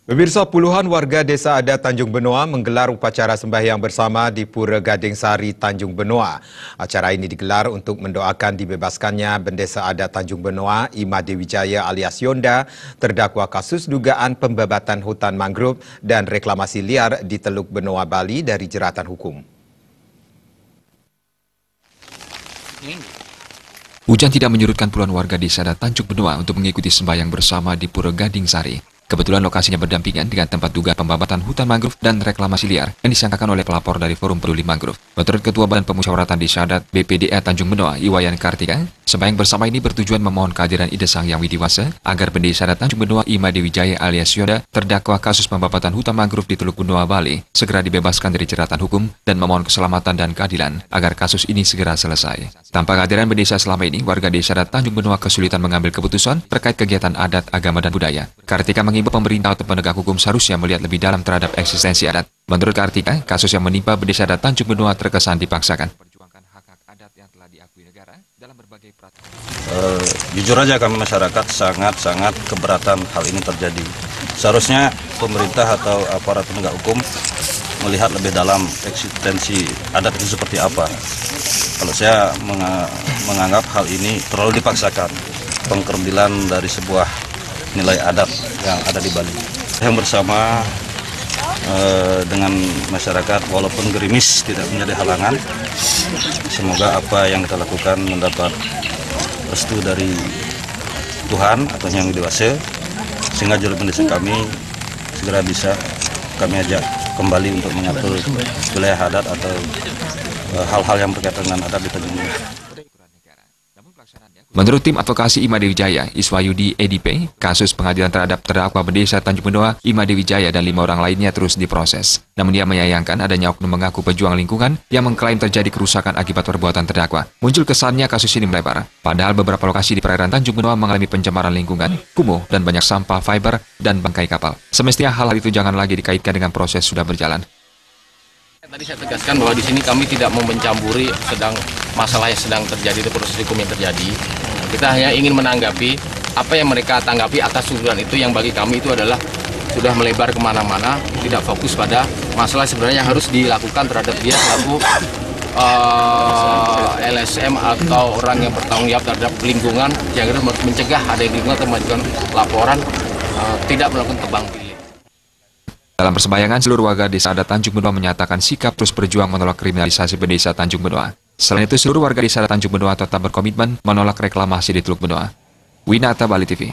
Pemirsa, puluhan warga desa adat Tanjung Benoa menggelar upacara sembahyang bersama di Pura Gading Sari, Tanjung Benoa. Acara ini digelar untuk mendoakan dibebaskannya Bendesa Adat Tanjung Benoa, Ima Dewi Jaya alias Yonda, terdakwa kasus dugaan pembabatan hutan mangrove dan reklamasi liar di Teluk Benoa, Bali dari jeratan hukum. Hujan tidak menyurutkan puluhan warga desa adat Tanjung Benoa untuk mengikuti sembahyang bersama di Pura Gading Sari. Kebetulan lokasinya berdampingan dengan tempat dugaan pembabatan hutan mangrove dan reklamasi liar yang disangkakan oleh pelapor dari Forum Peduli Mangrove. Menurut Ketua Badan Pemusyawaratan Desa Adat BPDA Tanjung Benoa, Iwayan Kartika, sembahyang bersama ini bertujuan memohon kehadiran Ida Sang Yang Widiwasa agar Bendesa Adat Tanjung Benoa Ima Dewi Jaya alias Yonda, terdakwa kasus pembabatan hutan mangrove di Teluk Benoa, Bali, segera dibebaskan dari jeratan hukum dan memohon keselamatan dan keadilan agar kasus ini segera selesai. Tanpa kehadiran Bendesa selama ini, warga Desa Adat Tanjung Benoa kesulitan mengambil keputusan terkait kegiatan adat, agama, dan budaya. Kartika mengimbau pemerintah atau penegak hukum seharusnya melihat lebih dalam terhadap eksistensi adat. Menurut Kartika, kasus yang menimpa Bendesa Adat Tanjung Benoa terkesan dipaksakan. Jujur aja kami masyarakat sangat keberatan hal ini terjadi. Seharusnya pemerintah atau aparat penegak hukum melihat lebih dalam eksistensi adat itu seperti apa. Kalau saya menganggap hal ini terlalu dipaksakan, pengkerdilan dari sebuah nilai adat yang ada di Bali. Yang bersama dengan masyarakat walaupun gerimis tidak menjadi halangan. Semoga apa yang kita lakukan mendapat restu dari Tuhan atau Yang Dewasa, sehingga jalur Bendesa kami segera bisa kami ajak kembali untuk mengatur wilayah adat atau hal-hal yang berkaitan dengan adat di Tanjung Benoa. Menurut tim advokasi Ima Dewi Jaya, Iswayudi EDP, kasus pengadilan terhadap terdakwa Bendesa Tanjung Benoa, Ima Dewi Jaya dan 5 orang lainnya terus diproses. Namun dia menyayangkan adanya oknum mengaku pejuang lingkungan yang mengklaim terjadi kerusakan akibat perbuatan terdakwa. Muncul kesannya kasus ini melebar, padahal beberapa lokasi di perairan Tanjung Benoa mengalami pencemaran lingkungan, kumuh, dan banyak sampah fiber dan bangkai kapal. Semestinya hal-hal itu jangan lagi dikaitkan dengan proses sudah berjalan. Tadi saya tegaskan bahwa di sini kami tidak mau mencampuri masalah yang sedang terjadi di proses hukum yang terjadi. Kita hanya ingin menanggapi apa yang mereka tanggapi atas tuduhan itu yang bagi kami itu adalah sudah melebar kemana-mana, tidak fokus pada masalah sebenarnya yang harus dilakukan terhadap dia selaku LSM atau orang yang bertanggung jawab terhadap lingkungan yang harus mencegah ada lingkungan atau mengajukan laporan tidak melakukan tebang pilih. Dalam persembahyangan, seluruh warga Desa Adat Tanjung Benoa menyatakan sikap terus berjuang menolak kriminalisasi Bendesa Tanjung Benoa. Selain itu, seluruh warga Desa Adat Tanjung Benoa tetap berkomitmen menolak reklamasi di Teluk Benoa. Winata, Bali TV.